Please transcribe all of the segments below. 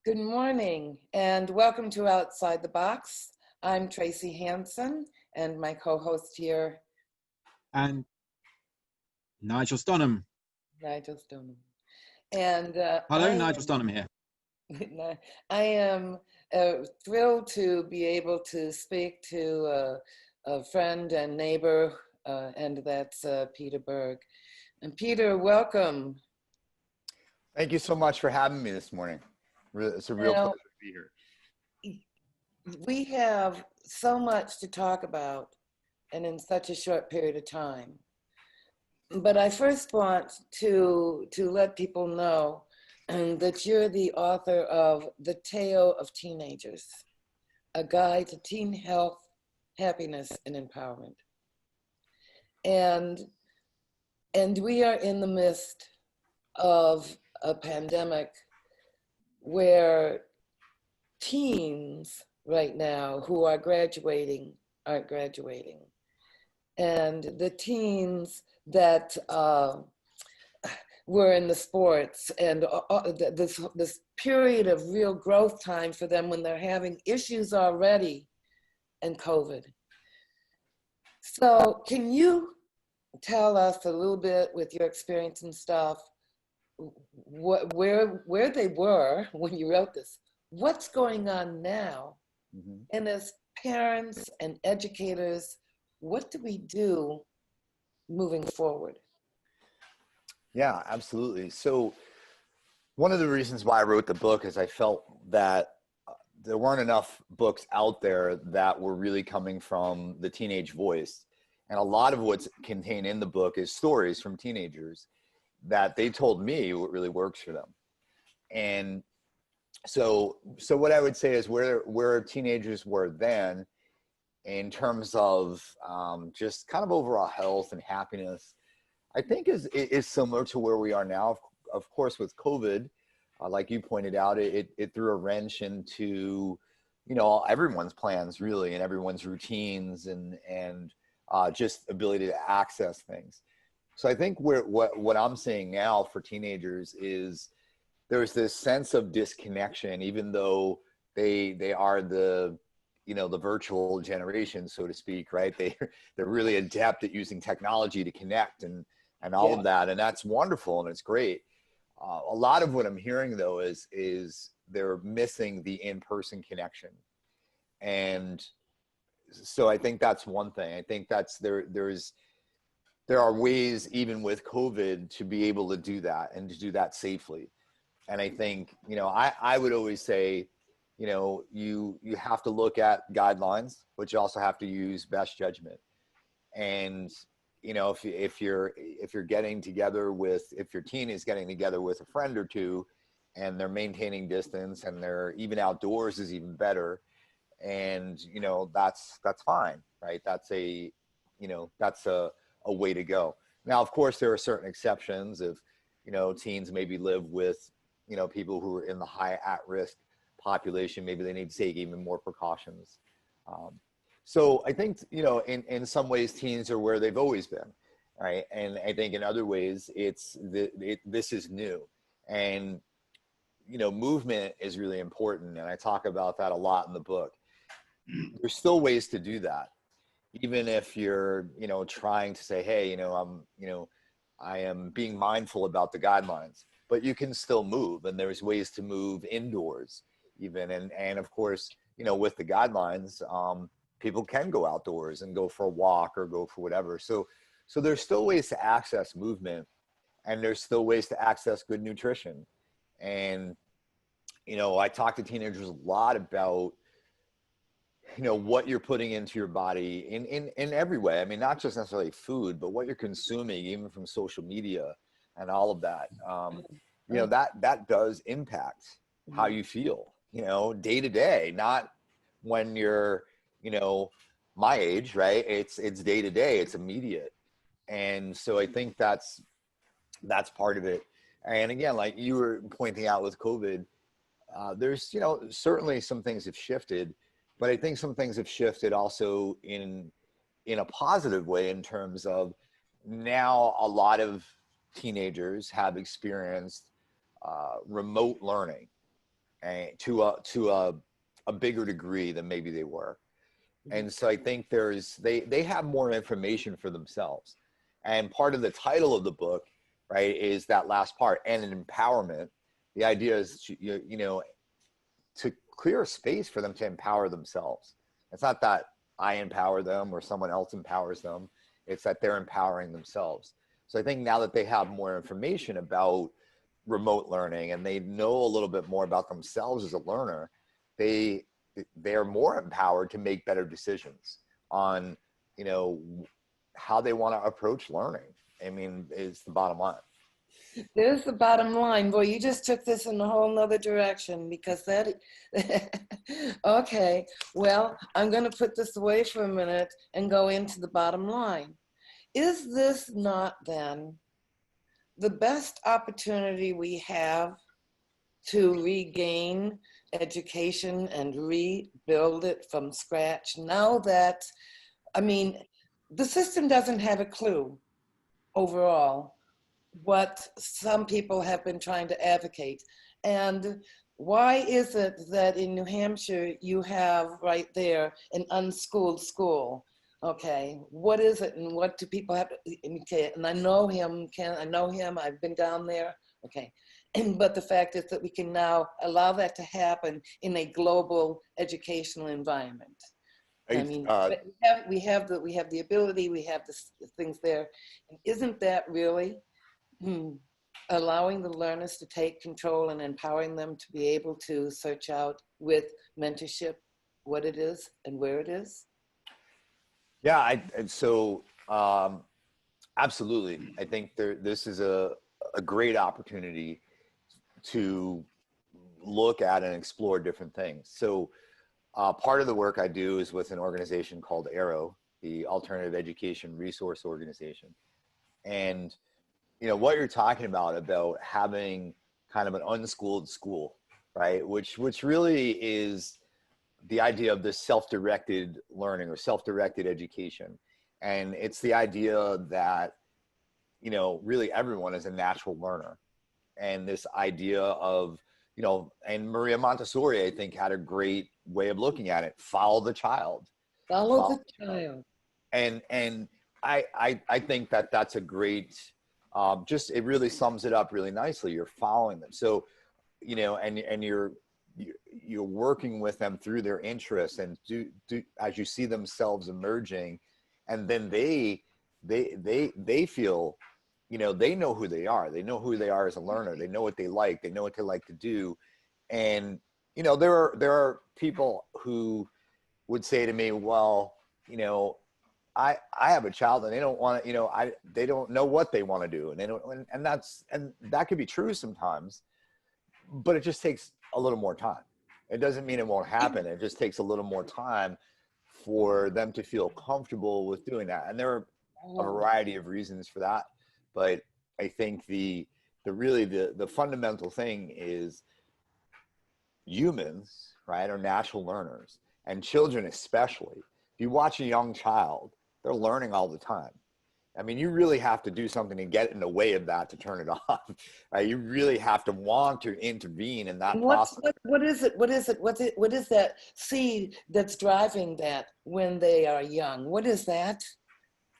Good morning and welcome to Outside the Box. I'm Tracy Hansen and my co-host here, And Nigel Stonham. Nigel Stoneham. And Hello, Nigel Stonham here. I am thrilled to be able to speak to a friend and neighbor, and that's Peter Berg. And Peter, welcome. Thank you so much for having me this morning. It's a real pleasure to be here. We have so much to talk about and in such a short period of time. But I first want to let people know that you're the author of The Tao of Teenagers, a guide to teen health, happiness, and empowerment. And we are in the midst of a pandemic where teens right now who are graduating aren't graduating. And the teens that were in the sports and this period of real growth time for them when they're having issues already and COVID. So can you tell us a little bit with your experience and stuff, where they were when you wrote this, what's going on now, and as parents and educators, what do we do moving forward? Yeah, absolutely. So one of the reasons why I wrote the book is I felt that there weren't enough books out there that were really coming from the teenage voice. And a lot of what's contained in the book is stories from teenagers that they told me what really works for them. And so what I would say is where teenagers were then in terms of just kind of overall health and happiness, I think is similar to where we are now. Of course, with COVID, like you pointed out, it threw a wrench into, everyone's plans really, and everyone's routines and just ability to access things. So I think what I'm seeing now for teenagers is there's this sense of disconnection, even though they are the virtual generation, so to speak, right? They're really adept at using technology to connect and all of that, and that's wonderful and it's great. A lot of what I'm hearing though is they're missing the in-person connection, and so I think that's one thing. I think that's there are ways even with COVID to be able to do that and to do that safely. And I think I would always say, you have to look at guidelines, but you also have to use best judgment. And if you're getting together if your teen is getting together with a friend or two, and they're maintaining distance, and they're even outdoors is even better. And that's fine, right? That's a way to go. Now, of course, there are certain exceptions. If teens maybe live with people who are in the high at-risk population, maybe they need to take even more precautions. So I think, in some ways teens are where they've always been, right? And I think in other ways this is new. And, movement is really important. And I talk about that a lot in the book. There's still ways to do that. Even if you're, trying to say, hey, I am being mindful about the guidelines, but you can still move, and there's ways to move indoors even. And of course, with the guidelines, people can go outdoors and go for a walk or go for whatever. So there's still ways to access movement, and there's still ways to access good nutrition. And, I talk to teenagers a lot about, what you're putting into your body in every way. I mean, not just necessarily food, but what you're consuming, even from social media and all of that. That does impact how you feel, day to day, not when you're, my age, right? It's day to day, it's immediate. And so I think that's part of it. And again, like you were pointing out with COVID, there's, certainly some things have shifted, but I think some things have shifted also in a positive way, in terms of now a lot of teenagers have experienced remote learning. a bigger degree than maybe they were. And so I think they have more information for themselves. And part of the title of the book, right, is that last part, and an empowerment. The idea is to clear a space for them to empower themselves. It's not that I empower them or someone else empowers them. It's that they're empowering themselves. So I think now that they have more information about remote learning and they know a little bit more about themselves as a learner, they're more empowered to make better decisions on, how they want to approach learning. I mean, is the bottom line. There's the bottom line. Boy, you just took this in a whole nother direction, because okay, well, I'm going to put this away for a minute and go into the bottom line. Is this not then the best opportunity we have to regain education and rebuild it from scratch now that, the system doesn't have a clue overall what some people have been trying to advocate? And why is it that in New Hampshire you have right there an unschooled school? Okay, what is it, and what do people have to, okay, and I know him, I've been down there, okay. But the fact is that we can now allow that to happen in a global educational environment. We have the ability, we have the things there. And isn't that really allowing the learners to take control and empowering them to be able to search out with mentorship what it is and where it is? Yeah, absolutely. I think this is a great opportunity to look at and explore different things. So part of the work I do is with an organization called AERO, the Alternative Education Resource Organization. And, what you're talking about having kind of an unschooled school, right? Which really is the idea of this self-directed learning or self-directed education. And it's the idea that, really everyone is a natural learner. And this idea of, and Maria Montessori, I think, had a great way of looking at it: follow the child. Follow the child. And I think that that's a great, it really sums it up really nicely. You're following them. So, and you're working with them through their interests, and do as you see themselves emerging, and then they feel, they know who they are. They know who they are as a learner. They know what they like. They know what they like to do. And, there are people who would say to me, well, I have a child and they don't want to, they don't know what they want to do. And they don't, and that could be true sometimes, but it just takes a little more time. It doesn't mean it won't happen. It just takes a little more time for them to feel comfortable with doing that. And there are a variety of reasons for that. But I think the fundamental thing is humans, right, are natural learners, and children especially. If you watch a young child, they're learning all the time. I mean, you really have to do something to get in the way of that to turn it off. Right? You really have to want to intervene in that process. What is it? What is that seed that's driving that when they are young? What is that?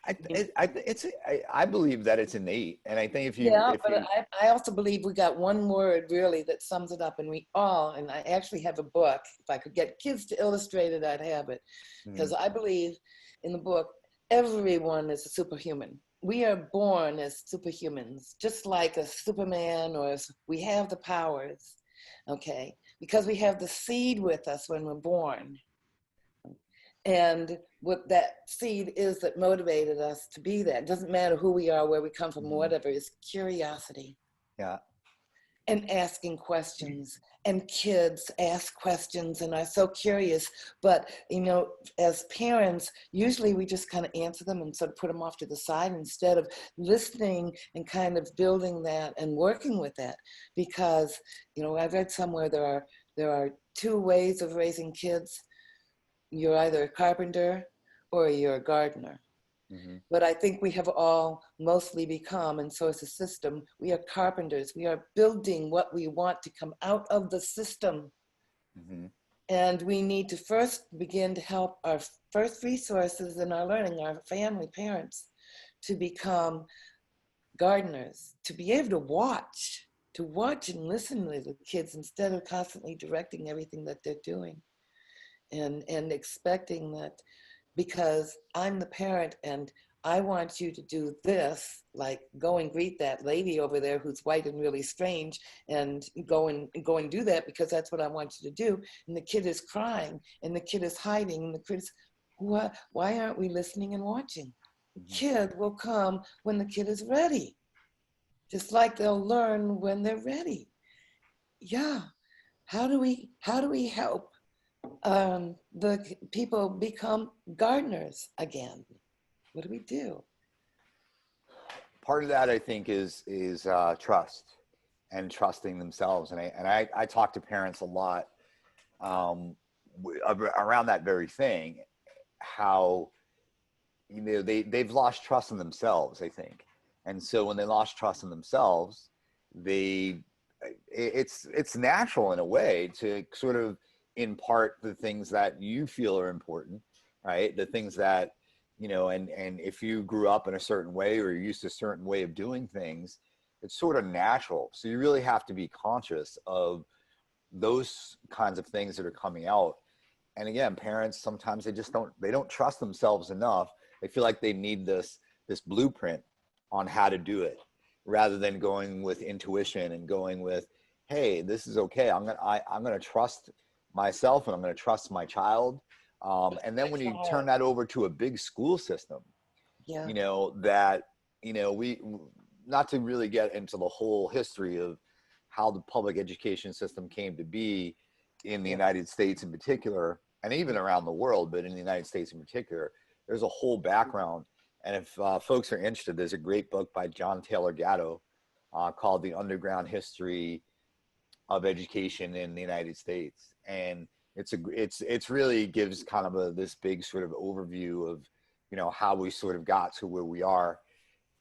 I believe that it's innate, and I think I also believe we got one word really that sums it up, and I actually have a book. If I could get kids to illustrate it, I'd have it, because I believe in the book everyone is a superhuman. We are born as superhumans, just like a Superman, we have the powers, okay, because we have the seed with us when we're born. And what that seed is that motivated us to be that. It doesn't matter who we are, where we come from, whatever, is curiosity. Yeah. And asking questions. And kids ask questions and are so curious. But, as parents, usually we just kind of answer them and sort of put them off to the side instead of listening and kind of building that and working with that. Because, I've read somewhere there are two ways of raising kids. You're either a carpenter or you're a gardener. But I think we have all mostly become, and so it's a system, we are carpenters. We are building what we want to come out of the system. And we need to first begin to help our first resources in our learning, our family, parents, to become gardeners, to be able to watch and listen to the kids instead of constantly directing everything that they're doing and expecting that because I'm the parent and I want you to do this, like go and greet that lady over there who's white and really strange and go and do that because that's what I want you to do. And the kid is crying and the kid is hiding and the kid is, why aren't we listening and watching? The kid will come when the kid is ready. Just like they'll learn when they're ready. Yeah. How do we help the people become gardeners again? What do we do? Part of that, I think, is trust and trusting themselves. And I talk to parents a lot around that very thing, how, you know, they've lost trust in themselves, I think. And so when they lost trust in themselves, it's natural in a way to sort of impart the things that you feel are important, right? The things that, you know, and if you grew up in a certain way or you're used to a certain way of doing things, it's sort of natural. So you really have to be conscious of those kinds of things that are coming out. And again, parents, sometimes they don't trust themselves enough. They feel like they need this blueprint on how to do it rather than going with intuition and going with, hey, this is okay. I'm gonna trust myself and I'm gonna trust my child. And then when you turn that over to a big school system, you know, that, you know, we, not to really get into the whole history of how the public education system came to be in the United States in particular, and even around the world, but in the United States in particular, there's a whole background. And if folks are interested, there's a great book by John Taylor Gatto called The Underground History of Education in the United States. And it's really gives kind of this big sort of overview of, you know, how we sort of got to where we are.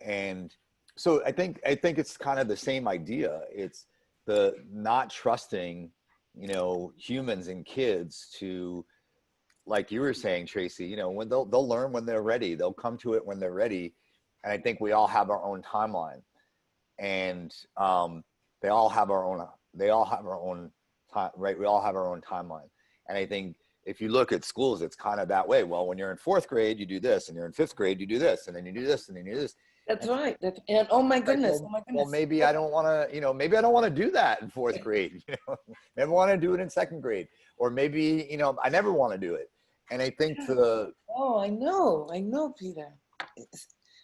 And so I think it's kind of the same idea. It's the not trusting, you know, humans and kids to, like you were saying, Tracy, you know, when they'll learn when they're ready, they'll come to it when they're ready. And I think we all have our own timeline, and they all have our own time, right? We all have our own timeline. And I think if you look at schools, it's kind of that way. Well, when you're in 4th grade, you do this, and you're in 5th grade, you do this, and then you do this, and then you do this. That's right. And oh my goodness, well, maybe I don't want to, you know, maybe I don't want to do that in 4th grade. You know, maybe I want to do it in 2nd grade, or maybe, you know, I never want to do it. And I think I know, Peter.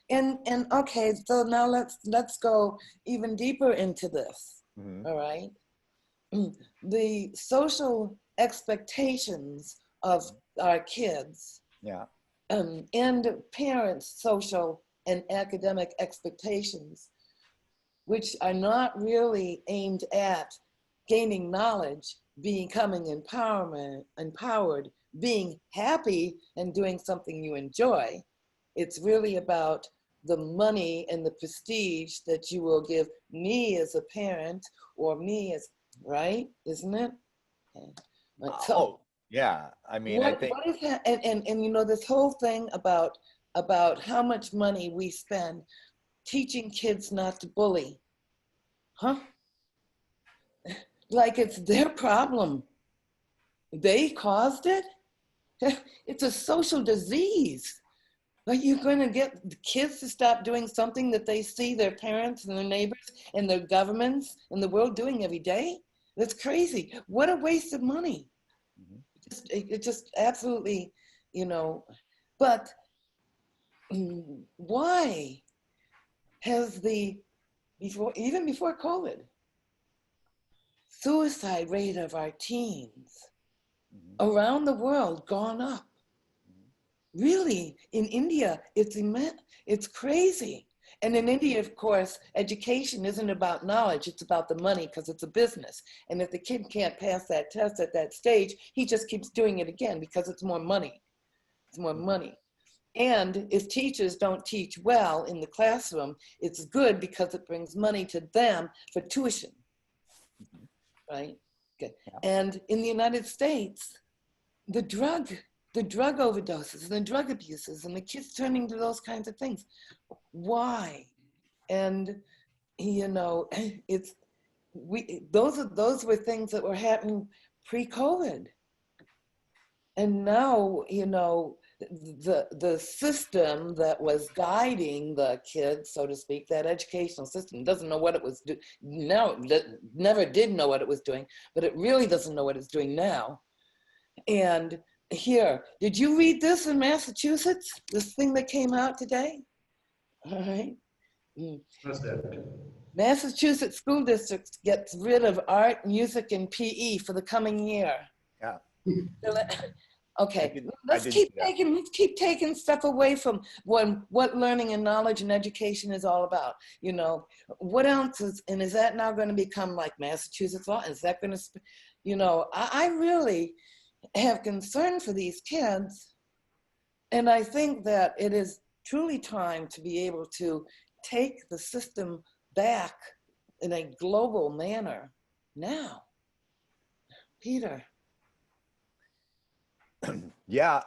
And okay, so now let's go even deeper into this. All right. The social expectations of our kids. And parents' social and academic expectations, which are not really aimed at gaining knowledge, becoming empowered, being happy and doing something you enjoy. It's really about the money and the prestige that you will give me as a parent or me as, right? Isn't it? So, yeah. I mean, I think. What is that? And you know, this whole thing about how much money we spend teaching kids not to bully. Huh? Like it's their problem. They caused it? It's a social disease. Are you going to get the kids to stop doing something that they see their parents and their neighbors and their governments and the world doing every day? That's crazy. What a waste of money. It just absolutely, you know, but why has even before COVID, suicide rate of our teens around the world gone up? Really, in India, it's immense, it's crazy. And in India, of course, education isn't about knowledge, it's about the money because it's a business. And if the kid can't pass that test at that stage, he just keeps doing it again because it's more money. It's more money. And if teachers don't teach well in the classroom, it's good because it brings money to them for tuition, right? Okay. Yeah. And in the United States, the drug overdoses and the drug abuses and the kids turning to those kinds of things. Why? And those were things that were happening pre-COVID. And now, the system that was guiding the kids, so to speak, that educational system doesn't know what it was doing. Now, never did know what it was doing, but it really doesn't know what it's doing now. And here, did you read this in Massachusetts? This thing that came out today? All right. What's that? Massachusetts school districts gets rid of art, music, and PE for the coming year. Yeah. Okay, let's keep taking stuff away from what learning and knowledge and education is all about. What else is that now going to become like Massachusetts law? Is that going to, I really have concern for these kids. And I think that it is truly time to be able to take the system back in a global manner now. Peter. Yeah,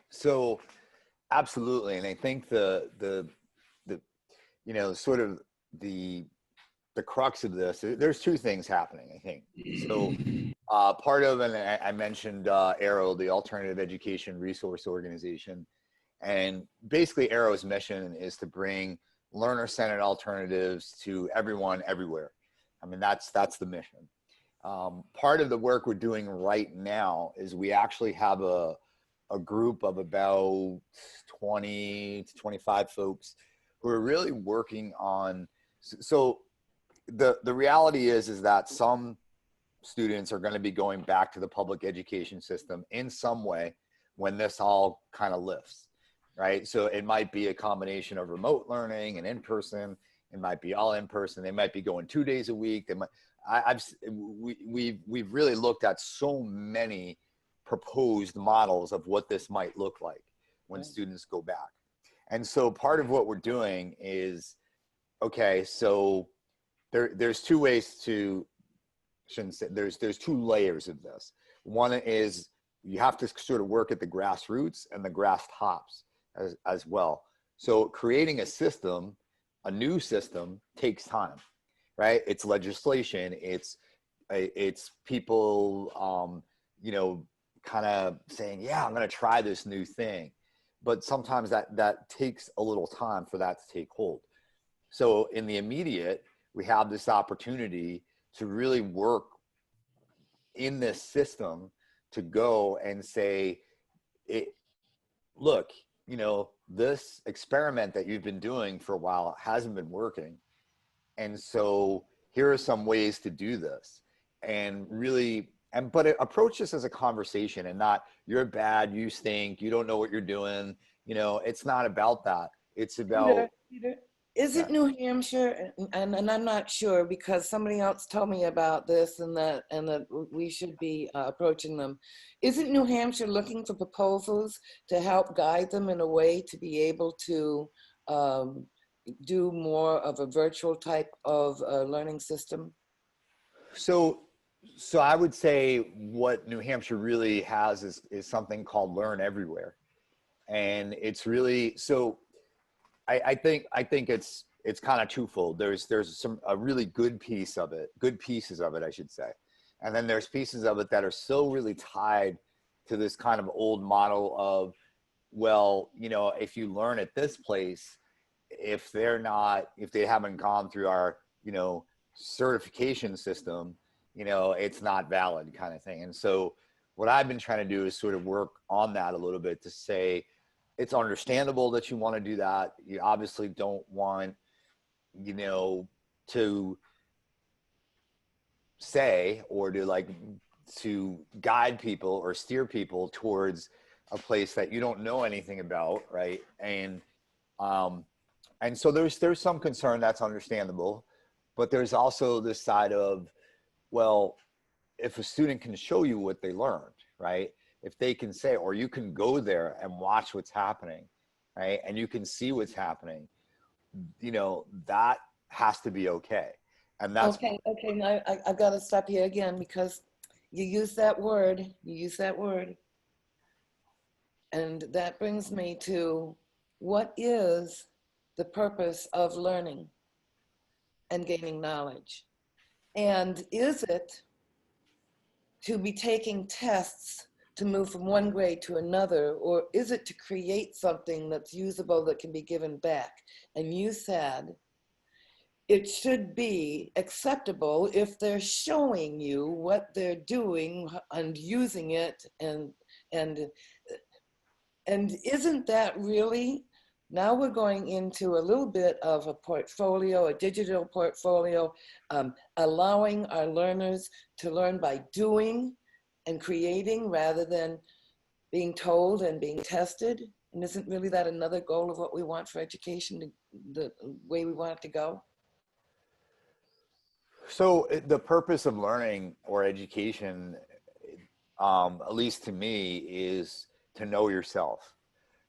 so absolutely. And I think the sort of the crux of this, there's two things happening, I think. So part of, and I mentioned AERO, the Alternative Education Resource Organization. And basically AERO's mission is to bring learner-centered alternatives to everyone, everywhere. I mean, that's the mission. Part of the work we're doing right now is we actually have a group of about 20 to 25 folks who are really working on, so the reality is that some students are going to be going back to the public education system in some way when this all kind of lifts, right? So it might be a combination of remote learning and in-person. It might be all in-person. They might be going 2 days a week. They might, we've really looked at so many proposed models of what this might look like when students go back. And so part of what we're doing is, okay, so there's two ways to, shouldn't say, there's two layers of this. One is you have to sort of work at the grassroots and the grass tops as well. So creating a system, a new system, takes time, right? It's legislation, it's people, kind of saying, yeah, I'm going to try this new thing. But sometimes that takes a little time for that to take hold. So in the immediate, we have this opportunity to really work in this system to go and say, look, this experiment that you've been doing for a while hasn't been working. And so here are some ways to do this. And really, but approach this as a conversation and not, you're bad, you stink, you don't know what you're doing. It's not about that. It's about, Peter, is it New Hampshire? And I'm not sure because somebody else told me about this and that we should be approaching them. Isn't New Hampshire looking for proposals to help guide them in a way to be able to do more of a virtual type of learning system? So I would say what New Hampshire really has is something called Learn Everywhere. And it's really, so I think it's kind of twofold. There's a really good pieces of it, I should say. And then there's pieces of it that are still really tied to this kind of old model of, well, if you learn at this place, if they haven't gone through our, certification system, it's not valid kind of thing. And so what I've been trying to do is sort of work on that a little bit to say, it's understandable that you want to do that. You obviously don't want, to say or to guide people or steer people towards a place that you don't know anything about, right? And so there's some concern that's understandable, but there's also this side of, well, if a student can show you what they learned, right? If they can say, or you can go there and watch what's happening right? And you can see what's happening, you know, that has to be okay. And that's Okay, now I've got to stop here again because you use that word, and that brings me to what is the purpose of learning and gaining knowledge? And is it to be taking tests to move from one grade to another, or is it to create something that's usable that can be given back? And you said it should be acceptable if they're showing you what they're doing and using it, and isn't that really, now we're going into a little bit of a portfolio, a digital portfolio, allowing our learners to learn by doing and creating rather than being told and being tested? And isn't really that another goal of what we want for education, the way we want it to go? so the purpose of learning or education, at least to me, is to know yourself,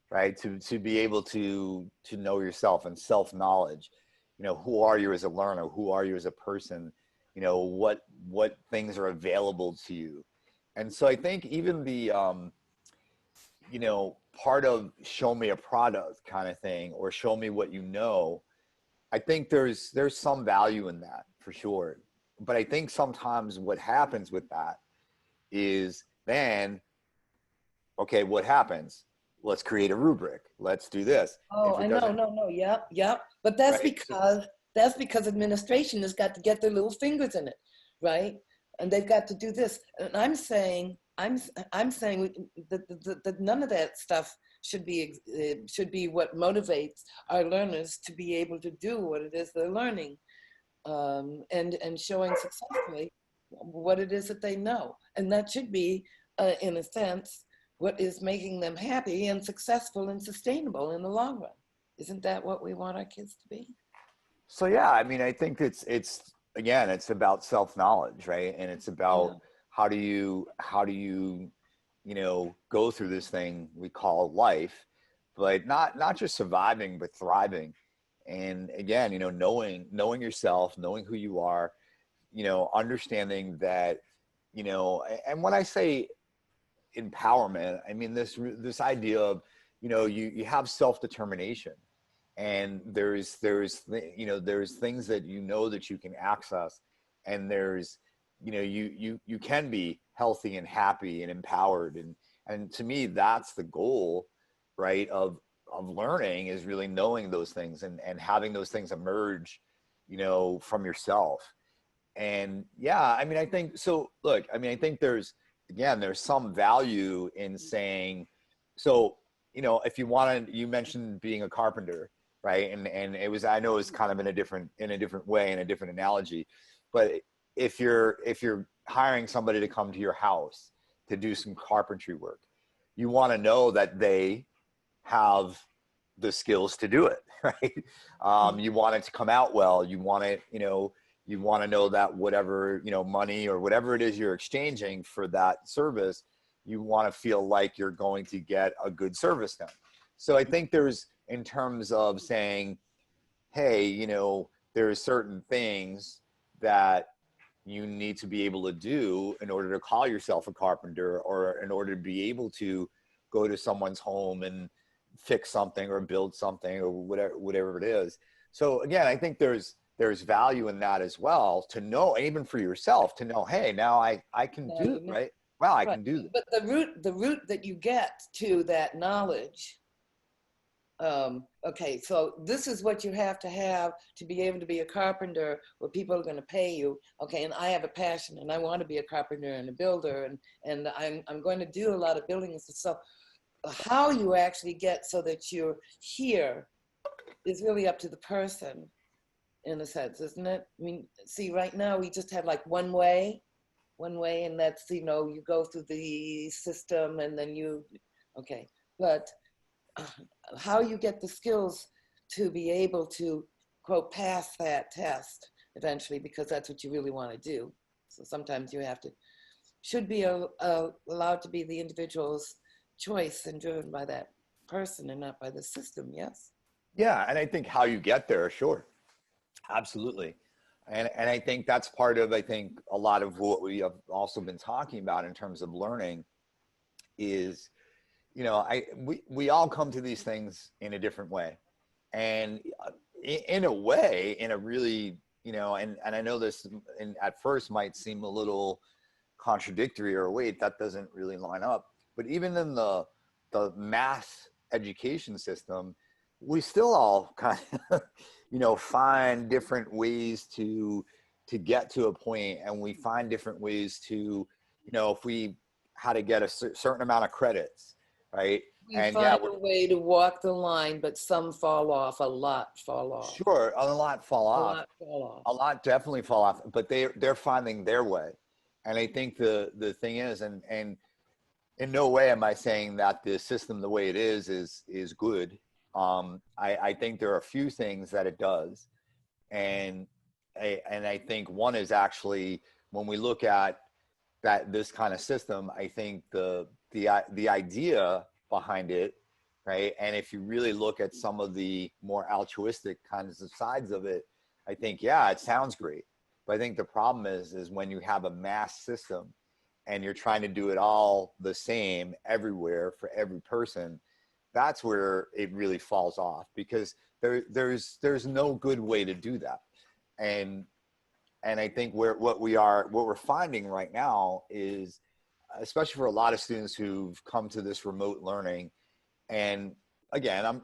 right? To be able to know yourself and self-knowledge. You know, who are you as a learner? Who are you as a person? You know, what things are available to you? And so I think even the you know, part of show me a product kind of thing, or show me what you know, I think there's some value in that for sure. But I think sometimes what happens with that is then, okay, what happens? Let's create a rubric. Let's do this. Oh, If it I know, doesn't, no, yep. But that's right? So, because administration has got to get their little fingers in it, right? And they've got to do this. And I'm saying that none of that stuff should be what motivates our learners to be able to do what it is they're learning, and showing successfully what it is that they know. And that should be, in a sense, what is making them happy and successful and sustainable in the long run. Isn't that what we want our kids to be? so yeah, I mean, I think it's again, it's about self-knowledge, right? And it's Yeah. about how do you, you know, go through this thing we call life, but not just surviving, but thriving. And again, you know, knowing yourself, knowing who you are, you know, understanding that, you know, and when I say empowerment, I mean this idea of, you know, you have self-determination, and you know, there's things that you know that you can access, and there's, you know, you can be healthy and happy and empowered, and to me that's the goal, right, of learning, is really knowing those things and having those things emerge, you know, from yourself. And yeah, I mean, I think so. Look, I mean, I think there's some value in saying, so, you know, if you wanted, you mentioned being a carpenter, right? And it was, I know it's kind of in a different way, in a different analogy, but if you're hiring somebody to come to your house to do some carpentry work, you want to know that they have the skills to do it, right? You want it to come out well. You want it, you know, you want to know that whatever, you know, money or whatever it is you're exchanging for that service, you want to feel like you're going to get a good service done. So I think there's, in terms of saying, hey, you know, there's certain things that you need to be able to do in order to call yourself a carpenter, or in order to be able to go to someone's home and fix something or build something or whatever it is. So again, I think there's value in that as well, to know, even for yourself, to know, hey, now I can Now do you it, know. right? Wow, I Right. can do this. But the route that you get to that knowledge, okay, so this is what you have to be able to be a carpenter, where people are going to pay you. Okay, and I have a passion, and I want to be a carpenter and a builder, and I'm going to do a lot of building and stuff. So how you actually get so that you're here is really up to the person, in a sense, isn't it? I mean, see, right now we just have like one way, and that's, you know, you go through the system and then okay, but how you get the skills to be able to, quote, pass that test eventually, because that's what you really want to do. So sometimes you should be allowed to be the individual's choice and driven by that person and not by the system. Yes. Yeah, and I think how you get there, sure, absolutely. And I think that's part of, I think, a lot of what we have also been talking about in terms of learning is, you know, we all come to these things in a different way. And in a way, in a really, you know, and I know this at first might seem a little contradictory, or wait, that doesn't really line up. But even in the mass education system, we still all kind of, you know, find different ways to get to a point, and we find different ways to, you know, if we had to get a certain amount of credits, right? We And yeah, find a way to walk the line, but some fall off, a lot fall off. sure, a lot fall A off. lot fall off. A lot definitely fall off, but they're finding their way. And I think the thing is, and in no way am I saying that the system the way it is good. I think there are a few things that it does, and I think one is actually, when we look at this kind of system, I think the idea behind it, right? And if you really look at some of the more altruistic kinds of sides of it, I think, yeah, it sounds great. But I think the problem is when you have a mass system and you're trying to do it all the same everywhere for every person, that's where it really falls off, because there's no good way to do that. And I think what we're finding right now is, especially for a lot of students who've come to this remote learning, and again,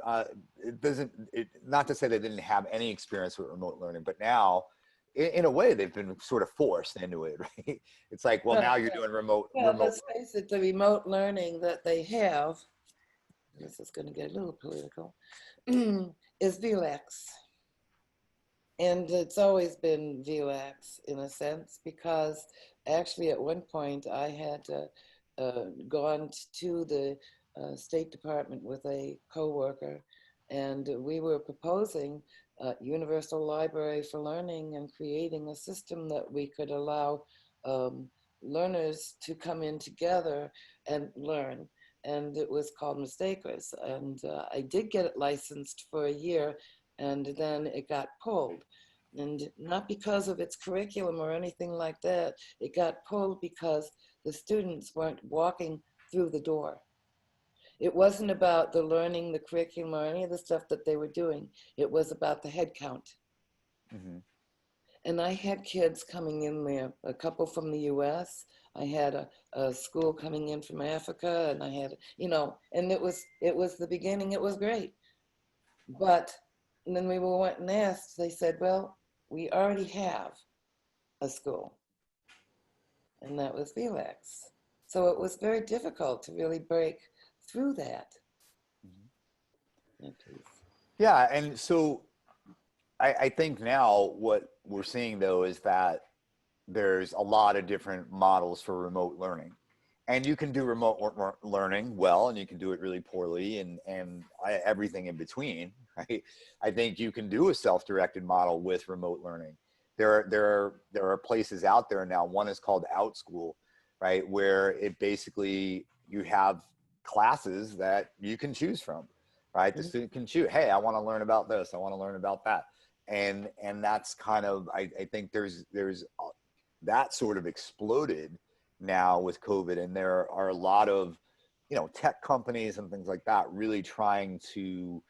not to say they didn't have any experience with remote learning, but now, in a way, they've been sort of forced into it, right? It's like, well, now you're doing remote. Let's face it, the remote learning that they have, this is going to get a little political, is VLAX. And it's always been VLAX in a sense, because actually at one point I had gone to the State Department with a coworker, and we were proposing universal library for learning and creating a system that we could allow learners to come in together and learn. And it was called Mistakers. And I did get it licensed for a year, and then it got pulled. And not because of its curriculum or anything like that. It got pulled because the students weren't walking through the door. It wasn't about the learning, the curriculum, or any of the stuff that they were doing. It was about the head count. Mm-hmm. And I had kids coming in there, a couple from the US. I had a school coming in from Africa, and I had, you know, and it was the beginning. It was great. But then we went and asked, they said, well, we already have a school. And that was VLAX. So it was very difficult to really break through that. Mm-hmm. Yeah, and so I think now what we're seeing, though, is that there's a lot of different models for remote learning. And you can do remote learning well, and you can do it really poorly, and everything in between, right? I think you can do a self-directed model with remote learning. There are places out there now. One is called OutSchool, right, where it basically, you have classes that you can choose from, right? The student can choose, hey, I want to learn about this, I want to learn about that, and that's kind of, I think there's that sort of exploded now with COVID, and there are a lot of, you know, tech companies and things like that really trying to,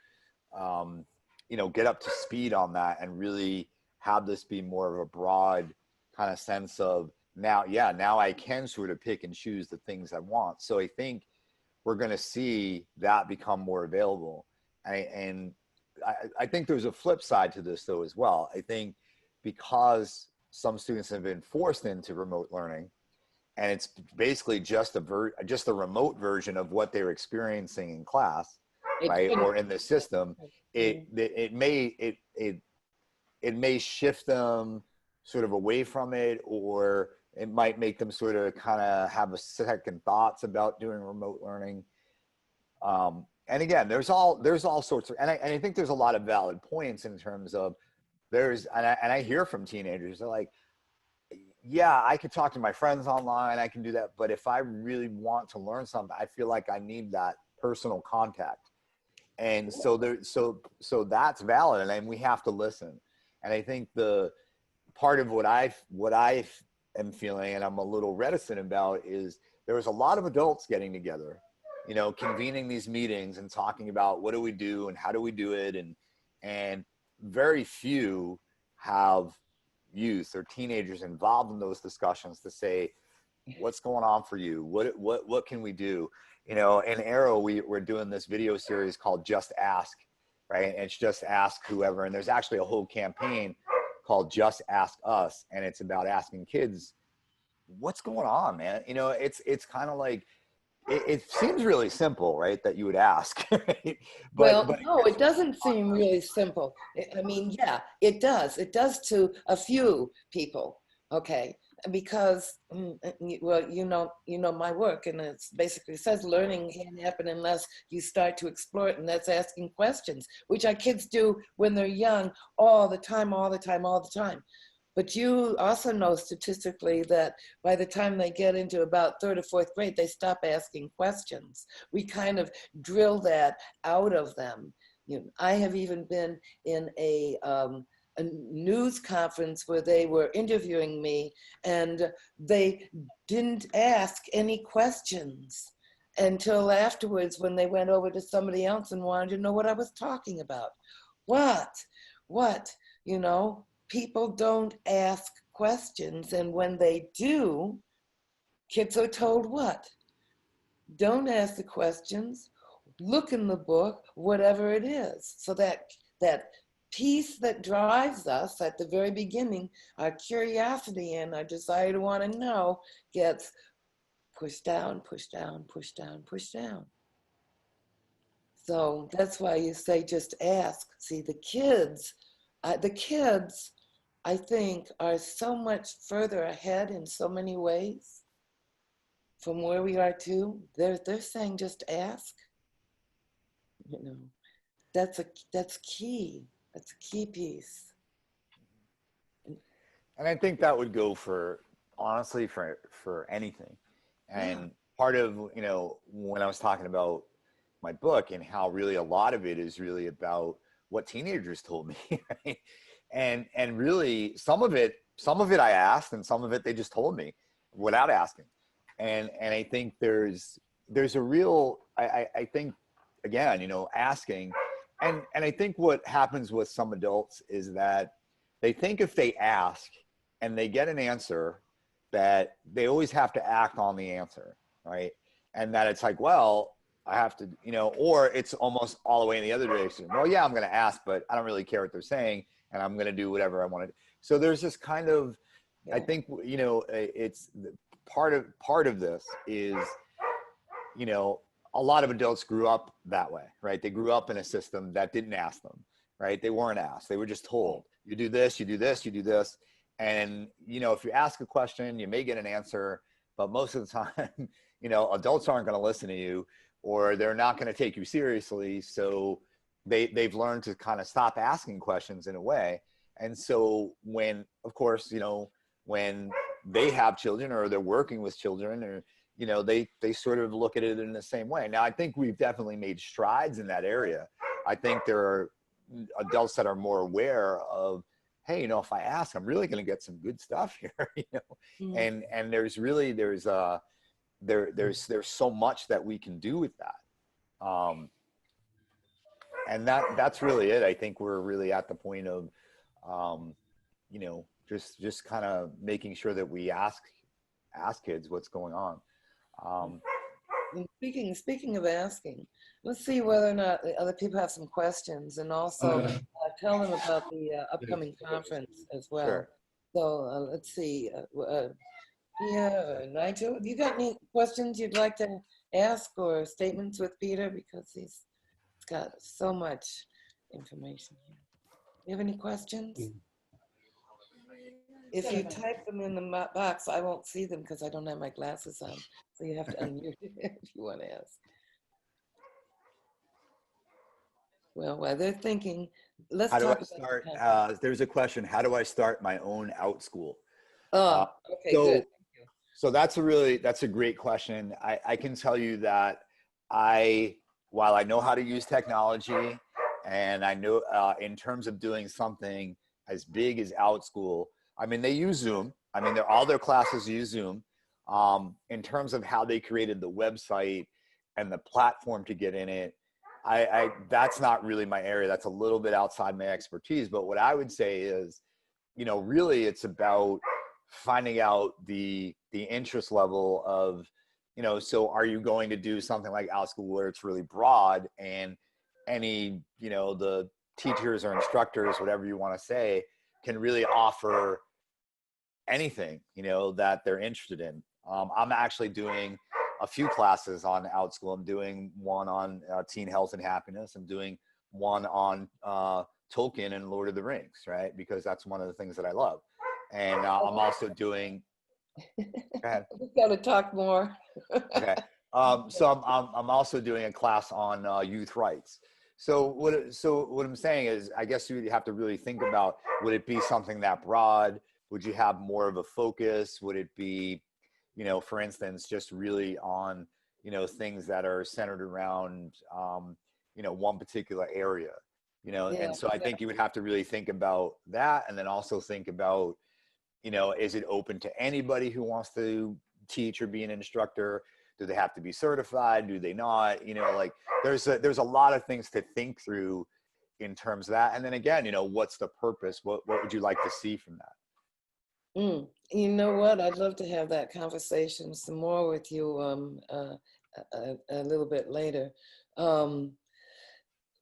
you know, get up to speed on that and really have this be more of a broad kind of sense of, now I can sort of pick and choose the things I want. So I think we're going to see that become more available. And I think there's a flip side to this, though, as well. I think because some students have been forced into remote learning, and it's basically just a remote version of what they're experiencing in class, right, or in the system, it may shift them sort of away from it, or it might make them sort of kind of have a second thoughts about doing remote learning. And again, there's all sorts of, and I think there's a lot of valid points in terms of, and I hear from teenagers, they're like, yeah, I could talk to my friends online, I can do that, but if I really want to learn something, I feel like I need that personal contact. And so so that's valid, and then we have to listen. And I think the part of what I am feeling, and I'm a little reticent about, is there was a lot of adults getting together, convening these meetings and talking about what do we do and how do we do it, and very few have youth or teenagers involved in those discussions to say, what's going on for you? What can we do? In AERO, we're doing this video series called Just Ask, right? And it's just ask whoever. And there's actually a whole campaign called Just Ask Us. And it's about asking kids, what's going on, man? It's kind of like, it seems really simple, right? That you would ask. Right? Well, no, it doesn't seem really simple. I mean, yeah, it does. It does to a few people, okay? Because, well, you know my work, and it basically says learning can't happen unless you start to explore it, and that's asking questions, which our kids do when they're young all the time. But you also know statistically that by the time they get into about third or fourth grade, they stop asking questions. We kind of drill that out of them. I have even been in a news conference where they were interviewing me, and they didn't ask any questions until afterwards when they went over to somebody else and wanted to know what I was talking about. What? People don't ask questions, and when they do, kids are told what? Don't ask the questions, look in the book, whatever it is. So that piece that drives us at the very beginning, our curiosity and our desire to want to know, gets pushed down. So that's why you say just ask. See, the kids, I think, are so much further ahead in so many ways from where we are too. They're saying just ask. That's key. That's a key piece. And I think that would go honestly for anything. And part of, when I was talking about my book and how really a lot of it is really about what teenagers told me, right? And really some of it I asked, and some of it they just told me without asking. And I think there's a real, I think, again, asking. And I think what happens with some adults is that they think if they ask and they get an answer, that they always have to act on the answer, right? And that it's like, well, I have to, or it's almost all the way in the other direction. Well, yeah, I'm going to ask, but I don't really care what they're saying, and I'm going to do whatever I want to do. So there's this kind of, I think, it's part of this is, a lot of adults grew up that way, right? They grew up in a system that didn't ask them, right? They weren't asked. They were just told, you do this, you do this, you do this. And, if you ask a question, you may get an answer, but most of the time, adults aren't going to listen to you, or they're not going to take you seriously. So they've learned to kind of stop asking questions in a way. And so when, of course, when they have children or they're working with children, or, they sort of look at it in the same way. Now, I think we've definitely made strides in that area. I think there are adults that are more aware of, hey, if I ask, I'm really going to get some good stuff here, and there's so much that we can do with that. And that's really it. I think we're really at the point of, just kind of making sure that we ask kids what's going on. Speaking of asking, let's see whether or not the other people have some questions, and also tell them about the upcoming conference as well. Sure. So let's see. Nigel, you got any questions you'd like to ask or statements with Peter, because he's got so much information here. You have any questions? If you type them in the box, I won't see them because I don't have my glasses on. So you have to unmute it if you want to ask. Well, while they're thinking, let's How do talk I about start? There's a question. How do I start my own out school? okay, good. So that's a great question. I can tell you that I while I know how to use technology, and I know in terms of doing something as big as OutSchool, I mean, they use Zoom. I mean, all their classes use Zoom. In terms of how they created the website and the platform to get in it, that's not really my area. That's a little bit outside my expertise. But what I would say is, really it's about finding out the interest level of, so are you going to do something like OutSchool where it's really broad and any, the teachers or instructors, whatever you want to say, can really offer anything, that they're interested in. I'm actually doing a few classes on OutSchool. I'm doing one on teen health and happiness. I'm doing one on Tolkien and Lord of the Rings, right? Because that's one of the things that I love. And I'm also doing. Go ahead. We've got to talk more. Okay. So I'm also doing a class on youth rights. So what I'm saying is, I guess you would have to really think about, would it be something that broad? Would you have more of a focus? Would it be, for instance, just really on, things that are centered around, one particular area, Yeah, and so I think you would have to really think about that. And then also think about, is it open to anybody who wants to teach or be an instructor? Do they have to be certified? Do they not? Like there's a lot of things to think through in terms of that. And then again, what's the purpose? What would you like to see from that? You know what? I'd love to have that conversation some more with you a little bit later.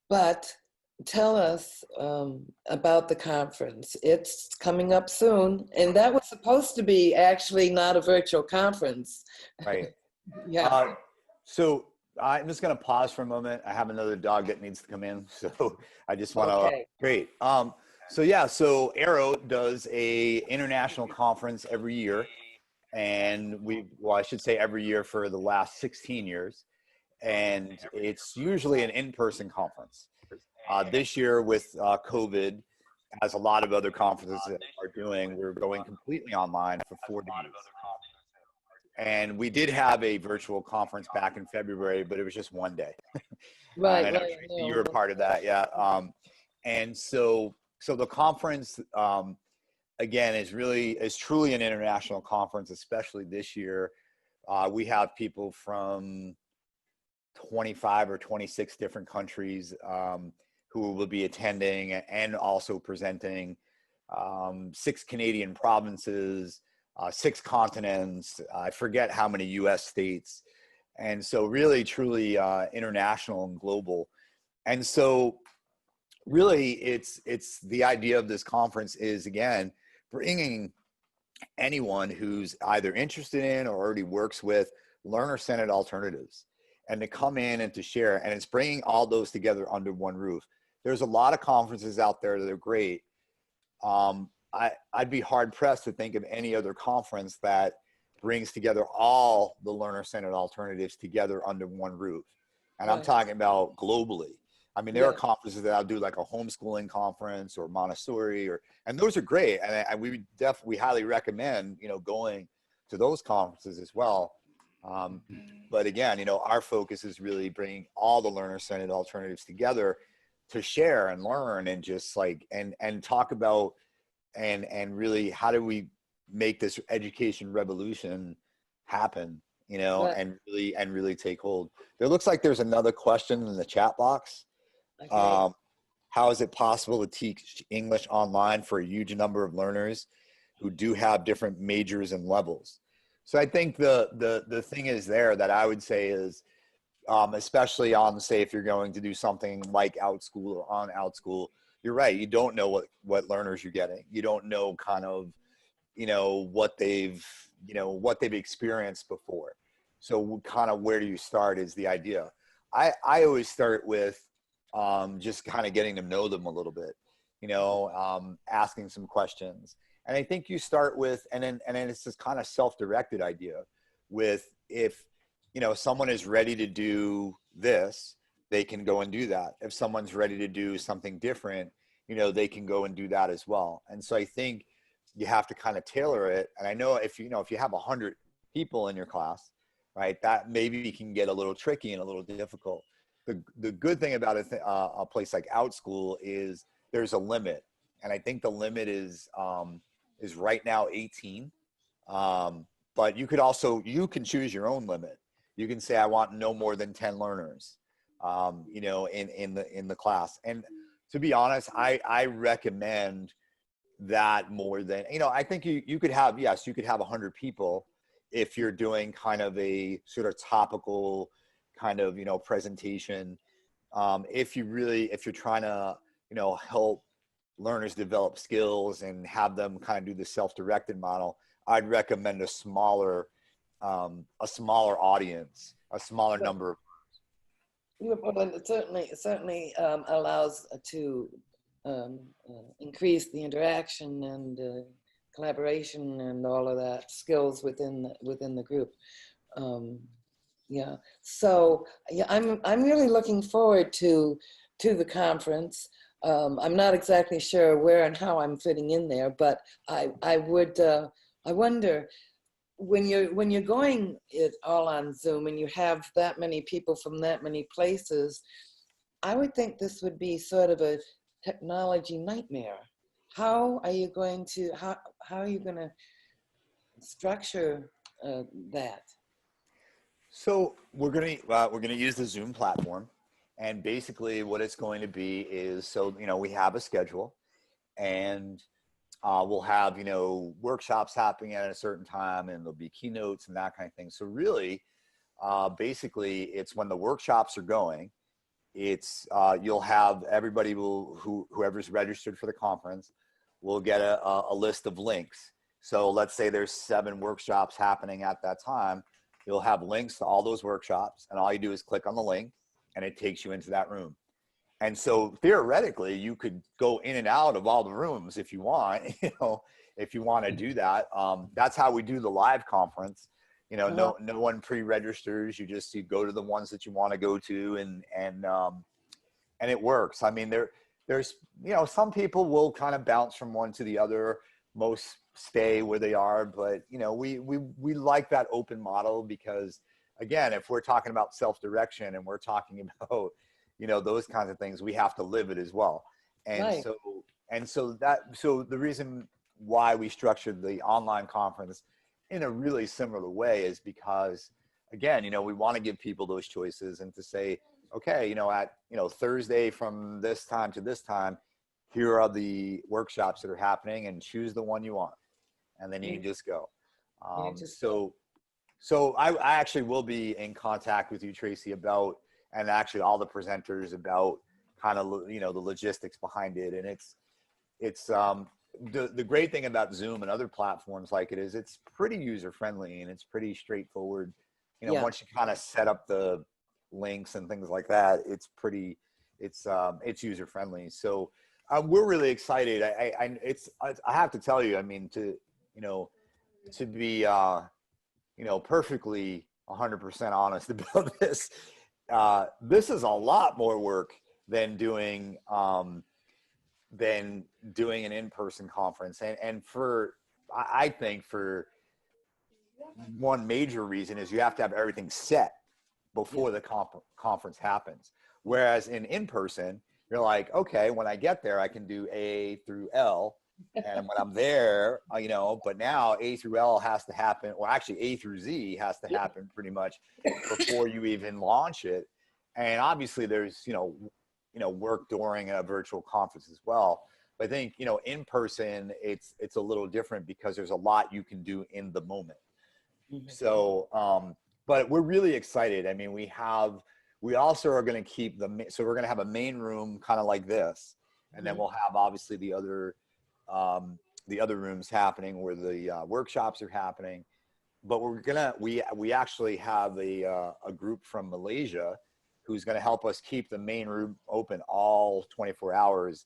But tell us about the conference. It's coming up soon, and that was supposed to be actually not a virtual conference. Right. Yeah. So I'm just going to pause for a moment. I have another dog that needs to come in, so I just want to. Okay. Great. So AERO does a international conference every year, and I should say every year for the last 16 years, and it's usually an in-person conference. This year with COVID, as a lot of other conferences are doing, we're going completely online for 4 days. And we did have a virtual conference back in February, but it was just one day. Right. And Right. you were a part of that, yeah. And so the conference, again, is truly an international conference, especially this year. We have people from 25 or 26 different countries who will be attending and also presenting, 6 Canadian provinces, 6 continents, I forget how many US states. And so really, truly international and global. And so really it's the idea of this conference is, again, bringing anyone who's either interested in or already works with learner-centered alternatives and to come in and to share. And it's bringing all those together under one roof. There's a lot of conferences out there that are great. I'd be hard pressed to think of any other conference that brings together all the learner-centered alternatives together under one roof. And I'm talking about globally. I mean, there are conferences that I'll do, like a homeschooling conference or Montessori, and those are great. And we highly recommend, going to those conferences as well. But again, our focus is really bringing all the learner-centered alternatives together to share and learn and just and talk about and really how do we make this education revolution happen, and really take hold. There looks like there's another question in the chat box. Okay. How is it possible to teach English online for a huge number of learners who do have different majors and levels? So I think the thing is there that I would say is, especially on, say, if you're going to do something like OutSchool or on OutSchool, you're right. You don't know what learners you're getting. You don't know kind of, what they've experienced before. So kind of where do you start is the idea. I always start with just kind of getting to know them a little bit, asking some questions. And I think you start with, and then it's this kind of self-directed idea with, if, someone is ready to do this, they can go and do that. If someone's ready to do something different, they can go and do that as well. And so I think you have to kind of tailor it. And I know if you have 100 people in your class, right, that maybe can get a little tricky and a little difficult. the good thing about a place like OutSchool is there's a limit, and I think the limit is right now 18. But you can choose your own limit. You can say I want no more than 10 learners, in the class. And to be honest, I recommend that more than, I think you could have, yes, you could have 100 people if you're doing kind of a sort of topical kind of, presentation. If you're trying to, help learners develop skills and have them kind of do the self-directed model, I'd recommend a smaller audience, a smaller number of. Well, and it certainly allows to increase the interaction and collaboration and all of that skills within the group. Yeah. So yeah, I'm really looking forward to the conference. I'm not exactly sure where and how I'm fitting in there, but I wonder, when you're going it all on Zoom and you have that many people from that many places, I would think this would be sort of a technology nightmare. How are you going to structure that? So we're gonna use the Zoom platform, and basically what it's going to be is, so we have a schedule, and we'll have workshops happening at a certain time, and there'll be keynotes and that kind of thing. So really, basically, it's when the workshops are going, it's you'll have everybody whoever's registered for the conference will get a list of links. So let's say there's 7 workshops happening at that time. You'll have links to all those workshops, and all you do is click on the link, and it takes you into that room. And so theoretically, you could go in and out of all the rooms if you want, if you want to do that. That's how we do the live conference. No one pre-registers. You go to the ones that you want to go to, and it works. I mean, there's some people will kind of bounce from one to the other. Most stay where they are, but we like that open model, because again, if we're talking about self-direction and we're talking about those kinds of things, we have to live it as well. And Right. so the reason why we structured the online conference in a really similar way is because, again, we want to give people those choices, and to say, okay, at Thursday from this time to this time, here are the workshops that are happening, and choose the one you want, and then you can just go. So I actually will be in contact with you, Tracy, about, and actually all the presenters, about kind of the logistics behind it. And it's the great thing about Zoom and other platforms like it is, it's pretty user friendly and it's pretty straightforward. Once you kind of set up the links and things like that, it's user friendly. So we're really excited. I have to tell you, I mean, to be perfectly 100% honest about this, this is a lot more work than doing an in-person conference. And I think for one major reason is you have to have everything set before the conference happens. Whereas in person, you're like, okay, when I get there, I can do A through L. And when I'm there, but now A through L has to happen, or actually A through Z has to happen pretty much before you even launch it. And obviously there's, work during a virtual conference as well. But I think, in person, it's a little different because there's a lot you can do in the moment. Mm-hmm. So, but we're really excited. I mean, we also are going to keep so we're going to have a main room kind of like this. And then we'll have obviously the other rooms happening where the workshops are happening. But we actually have a group from Malaysia who's going to help us keep the main room open all 24 hours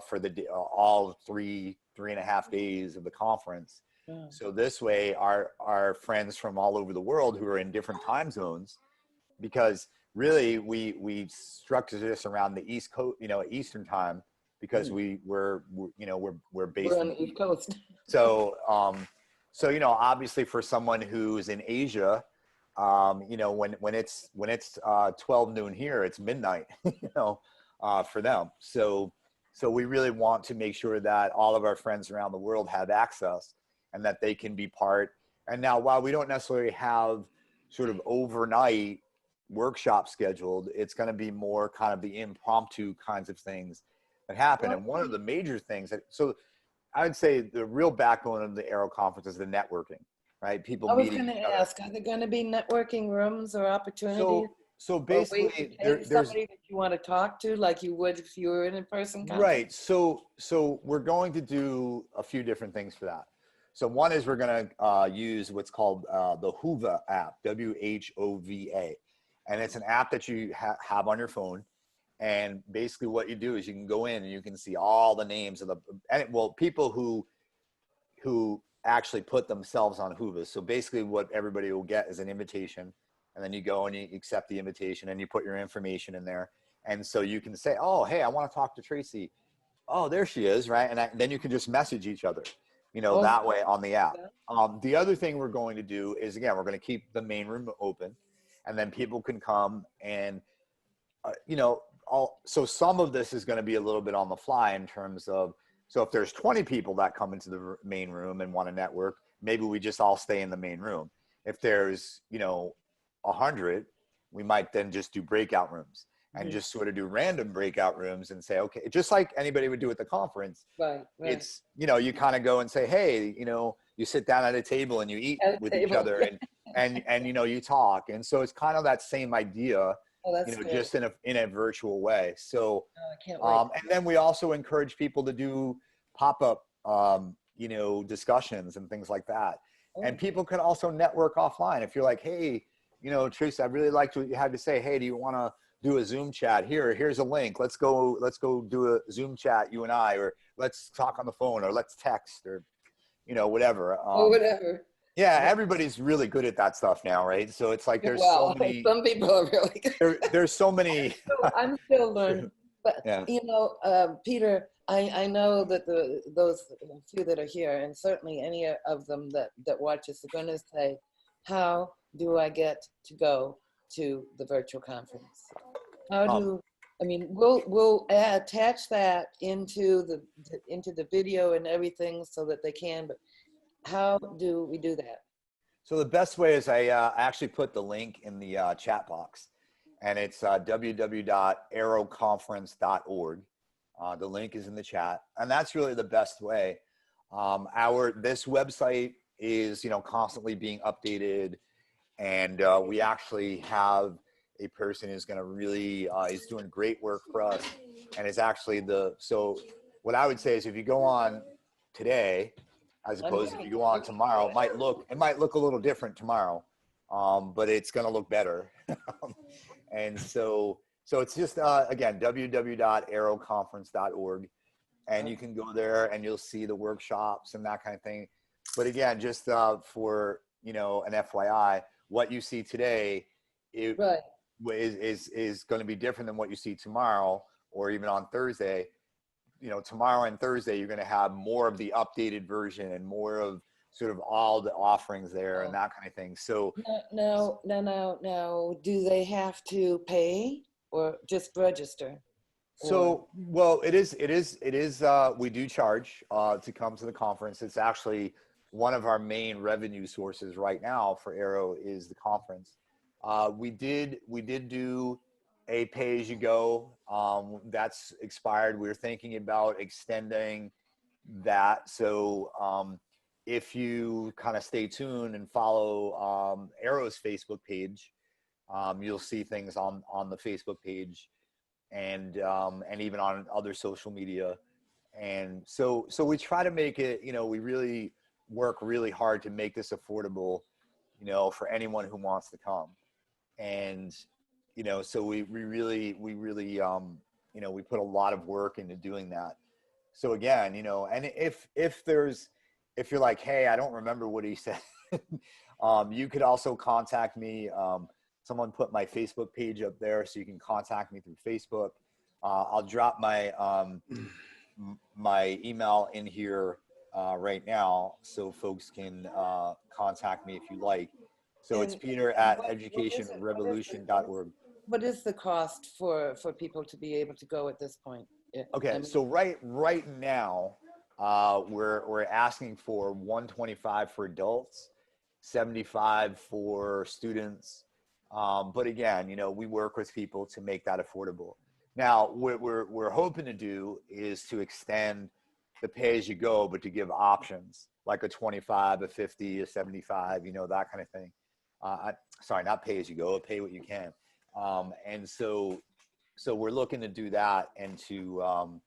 for all 3.5 days of the conference. Yeah. So this way our friends from all over the world who are in different time zones, because really we structured this around the East Coast, Eastern time, because we're based on the East Coast. So obviously for someone who's in Asia, You know, when it's 12 noon here, it's midnight, you know, for them. So we really want to make sure that all of our friends around the world have access and that they can be part. And now, while we don't necessarily have sort of overnight workshop scheduled, it's going to be more kind of the impromptu kinds of things that happen. And one of the major things so I would say the real backbone of the AERO conference is the networking, right? People I was meeting going each to other. ask, are there going to be networking rooms or opportunities? So Or ways to basically take there's somebody that you want to talk to, like you would if you were in a person conference? right. So we're going to do a few different things for that. So one is we're going to use what's called the Whova app, WHOVA. And it's an app that you have on your phone. And basically what you do is you can go in and you can see all the names of people who actually put themselves on Whova. So basically what everybody will get is an invitation, and then you go and you accept the invitation and you put your information in there. And so you can say, oh, hey, I want to talk to Tracy. Oh, there she is, right? And then you can just message each other, you know, that way on the app. The other thing we're going to do is, again, we're going to keep the main room open, and then people can come and, you know, so some of this is going to be a little bit on the fly in terms of, so if there's 20 people that come into the main room and want to network, maybe we just all stay in the main room. If there's, you know, 100, we might then just do breakout rooms and just sort of do random breakout rooms and say, okay, just like anybody would do at the conference. Right. It's, you know, you kind of go and say, hey, you know, you sit down at a table and you eat with each other and, you know, you talk. And so it's kind of that same idea, you know, just in a virtual way. So, I can't wait. and then we also encourage people to do pop-up, you know, discussions and things like that. And people can also network offline. If you're like, hey, you know, Tracy, I really liked what you had to say. Hey, do you want to do a Zoom chat? Here's a link. Let's go do a Zoom chat, you and I, or let's talk on the phone, or let's text, or, you know, whatever. Whatever. Yeah, everybody's really good at that stuff now, right? So it's like there's so many. Some people are really good. There's so many. So I'm still learning, but Yeah. you know, Peter, I know that those few that are here, and certainly any of them that watch us, are going to say, "How do I get to go to the virtual conference? How do I mean? We'll attach that into the video and everything so that they can, but how do we do that?" So the best way is I actually put the link in the chat box, and it's www.aeroconference.org. The link is in the chat, and that's really the best way. This website is, you know, constantly being updated, and we actually have a person who's going to really is doing great work for us, and is actually so what I would say is if you go on today, as opposed to if you go on tomorrow, it might look a little different tomorrow, but it's going to look better. And so it's just, again, www.aeroconference.org, and you can go there and you'll see the workshops and that kind of thing. But again, just for, you know, an FYI, what you see today is going to be different than what you see tomorrow or even on Thursday. You know, tomorrow and Thursday, you're going to have more of the updated version and more of sort of all the offerings there and that kind of thing. So no, do they have to pay or just register? So, well, it is, we do charge to come to the conference. It's actually one of our main revenue sources right now for AERO is the conference. We did do a pay-as-you-go. That's expired. We're thinking about extending that. So if you kind of stay tuned and follow AERO's Facebook page, you'll see things on the Facebook page and even on other social media. And so we try to make it, you know, we really work really hard to make this affordable, you know, for anyone who wants to come. And, you know, so we really, you know, we put a lot of work into doing that. So again, you know, and if you're like, hey, I don't remember what he said, you could also contact me. Someone put my Facebook page up there, so you can contact me through Facebook. I'll drop my my email in here right now, so folks can contact me if you like. So it's And Peter at what is it? educationrevolution.org. What is the cost for people to be able to go at this point? Okay, so right now, we're asking for 125 for adults, 75 for students. But again, you know, we work with people to make that affordable. Now, what we're hoping to do is to extend the pay-as-you-go, but to give options like a 25, a 50, a 75, you know, that kind of thing. Sorry, not pay-as-you-go, pay what you can. And so we're looking to do that, and to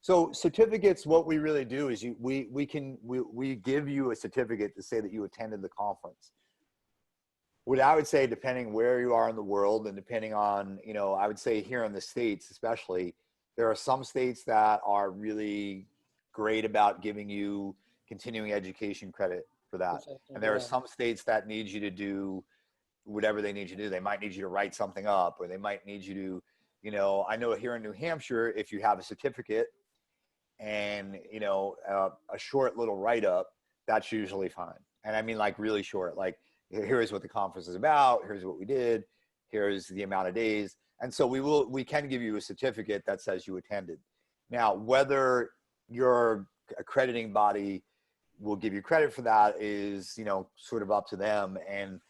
so certificates, what we really do is we give you a certificate to say that you attended the conference. What I would say, depending where you are in the world and depending on, you know, I would say here in the States especially, there are some states that are really great about giving you continuing education credit for that, and there are some states that need you to do whatever they need you to do. They might need you to write something up, or they might need you to, you know, I know here in New Hampshire, if you have a certificate and, you know, a short little write-up, that's usually fine. And I mean, like, really short, like, here's what the conference is about, here's what we did, here's the amount of days. And so we can give you a certificate that says you attended. Now, whether your accrediting body will give you credit for that is, you know, sort of up to them. And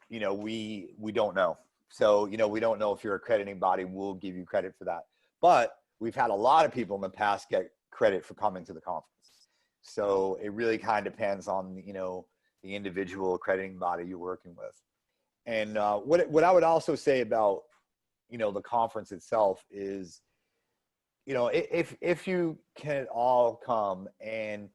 you know, we don't know. So, you know, we don't know if your accrediting body will give you credit for that. But we've had a lot of people in the past get credit for coming to the conference. So it really kind of depends on, you know, the individual accrediting body you're working with. And what I would also say about, you know, the conference itself is, you know, if you can all come, and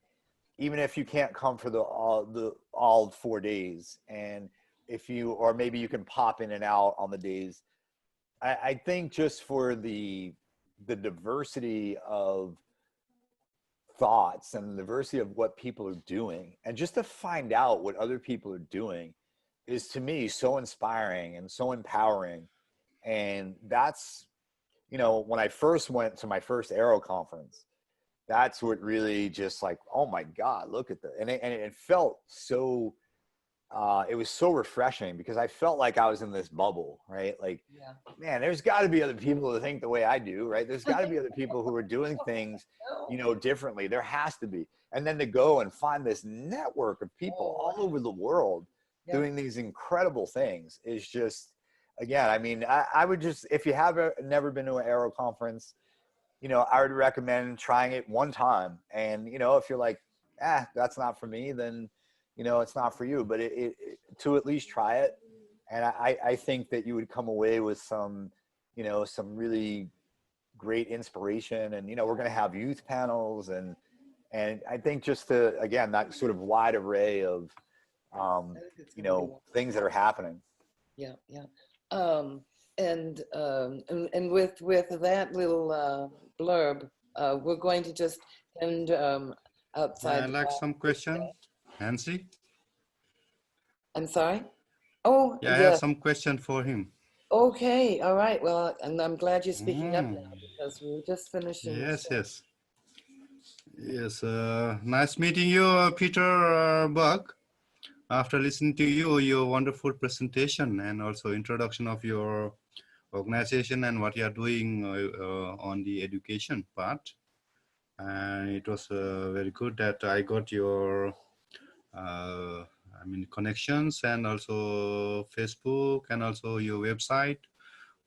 even if you can't come for all 4 days, and if you, or maybe you can pop in and out on the days, I think just for the diversity of thoughts and the diversity of what people are doing, and just to find out what other people are doing, is to me so inspiring and so empowering. And that's, you know, when I first went to my first AERO conference, that's what really just like, oh my God, look at that. And it felt so, it was so refreshing, because I felt like I was in this bubble, right? Like, yeah, man, there's got to be other people who think the way I do, right? There's got to be other people who are doing things, you know, differently. There has to be. And then to go and find this network of people all over the world doing these incredible things is just, again, I mean, I would just, if you have never been to an AERO conference, you know, I would recommend trying it one time. And, you know, if you're like, that's not for me, then, you know, it's not for you. But to at least try it. And I think that you would come away with some, you know, some really great inspiration. And, you know, we're going to have youth panels, and I think just to, again, that sort of wide array of, you know, things that are happening. Yeah. Yeah. And with that little blurb, we're going to just end outside. I'd like some question, Nancy. I'm sorry? Oh, yeah, I have some question for him. Okay, all right. Well, and I'm glad you're speaking up now, because we were just finishing. Yes. Nice meeting you, Peter Berg. After listening to your wonderful presentation and also introduction of your organization and what you are doing on the education part, and it was very good that I got your connections, and also Facebook, and also your website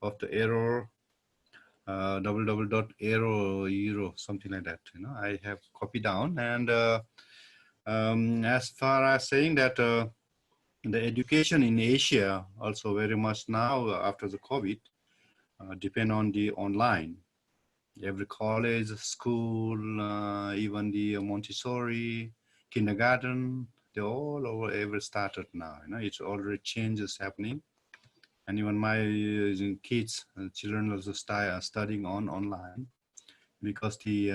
of the AERO, www.aero, something like that. You know, I have copied down. And as far as saying that the education in Asia also very much now after the COVID depend on the online. Every college, school, even the Montessori, kindergarten, they're all over, ever started now. You know, it's already changes happening. And even my kids, children also studying online, because the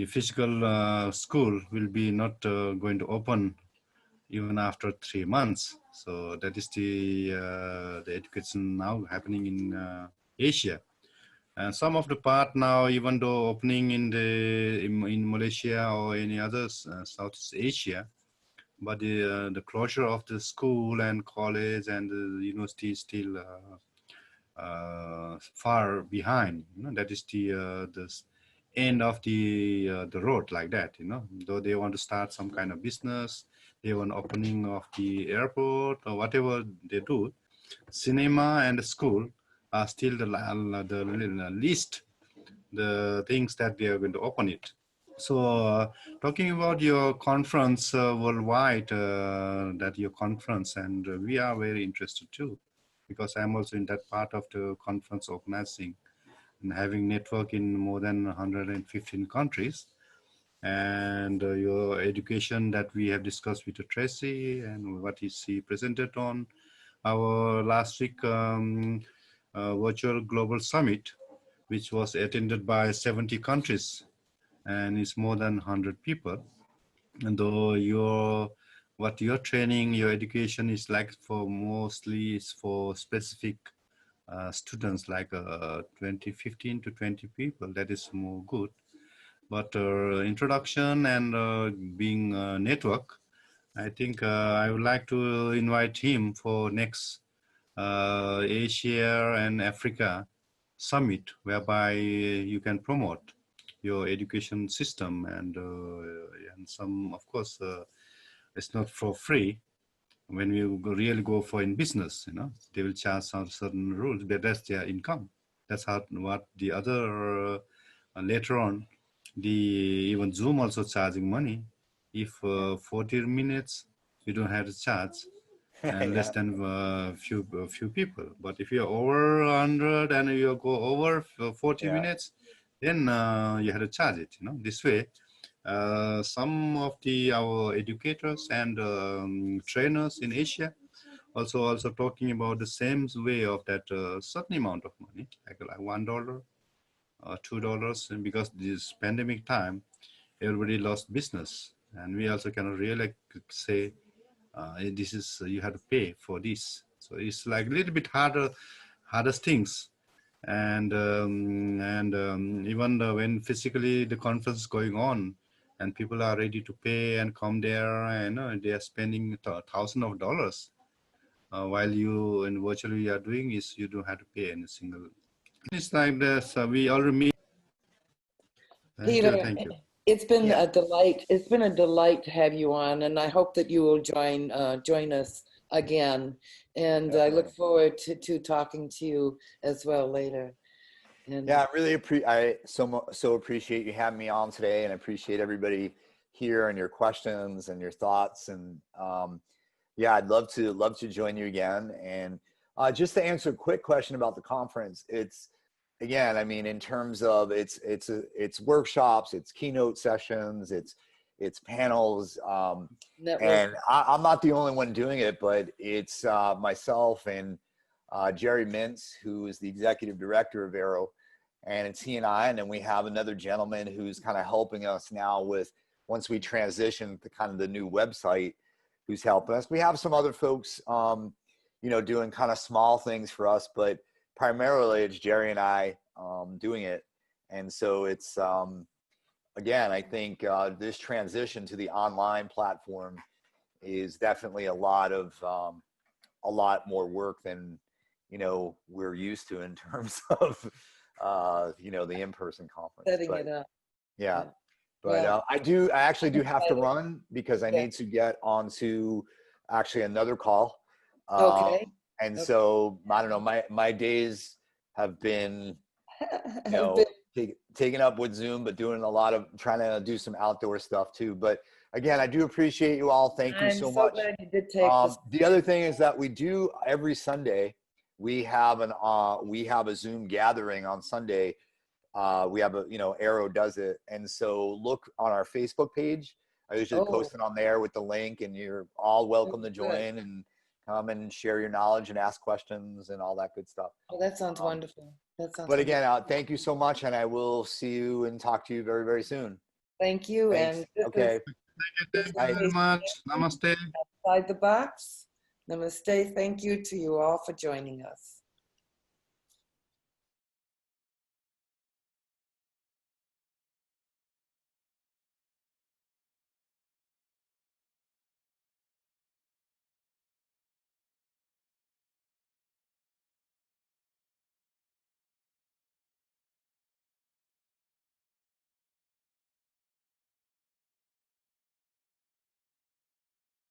physical school will be not going to open even after 3 months. So that is the education now happening in Asia. And some of the part now, even though opening in Malaysia or any others Southeast Asia, but the closure of the school and college and the university is still far behind. That is the end of the road like that. Though they want to start some kind of business, they want opening of the airport or whatever they do, cinema and the school are still the least the things that they are going to open it. So talking about your conference worldwide, that your conference, and we are very interested too, because I'm also in that part of the conference organizing and having network in more than 115 countries. And your education that we have discussed with Tracy and what is he presented on our last week virtual global summit, which was attended by 70 countries and it's more than 100 people. And though what your training, your education is like for mostly is for specific students, like 15 to 20 people, that is more good. But introduction and being network, I think I would like to invite him for next Asia and Africa summit, whereby you can promote your education system and some, of course, it's not for free. When you really go for in business, they will charge some certain rules, but that's their income. That's what the other later on, even Zoom also charging money. If 40 minutes you don't have to charge, and less than few people. But if you're over 100 and you go over 40 minutes, then you have to charge it. This way, some of our educators and trainers in Asia also talking about the same way of that certain amount of money, like $1 or $2, and because this pandemic time, everybody lost business, and we also cannot really say this is you have to pay for this. So it's like a little bit harder things. And even when physically the conference is going on and people are ready to pay and come there, and they are spending thousands of dollars, while you in virtually are doing is you don't have to pay any single. It's like this. We already meet. Peter, Thank you. it's been a delight. It's been a delight to have you on, and I hope that you will join us again. And I look forward to talking to you as well later. And yeah, I really so appreciate you having me on today, and I appreciate everybody here and your questions and your thoughts. And yeah, I'd love to join you again. And just to answer a quick question about the conference, it's, again, I mean, in terms of it's workshops, it's keynote sessions, it's panels, and I'm not the only one doing it, but it's myself and Jerry Mintz, who is the executive director of AERO, and it's he and I, and then we have another gentleman who's kind of helping us now with, once we transition to kind of the new website, who's helping us. We have some other folks, doing kind of small things for us, but primarily it's Jerry and I doing it. And so it's, again, I think this transition to the online platform is definitely a lot more work than, we're used to in terms of, the in-person conference. Setting it up. Yeah. But I actually do have to run because I need to get onto actually another call. Okay. And so I don't know, my days have been, taken up with Zoom, but doing a lot of trying to do some outdoor stuff too. But again, I do appreciate you all. Thank you so much. Glad you did take the other thing is that we do every Sunday, we have a Zoom gathering on Sunday. We have AERO does it. And so look on our Facebook page. I usually post it on there with the link, and you're all welcome to join and come and share your knowledge and ask questions and all that good stuff. Oh, that sounds wonderful. But again, thank you so much, and I will see you and talk to you very, very soon. Thank you. Thanks. And okay. Thank you very much. Namaste. Outside the box. Namaste. Thank you to you all for joining us.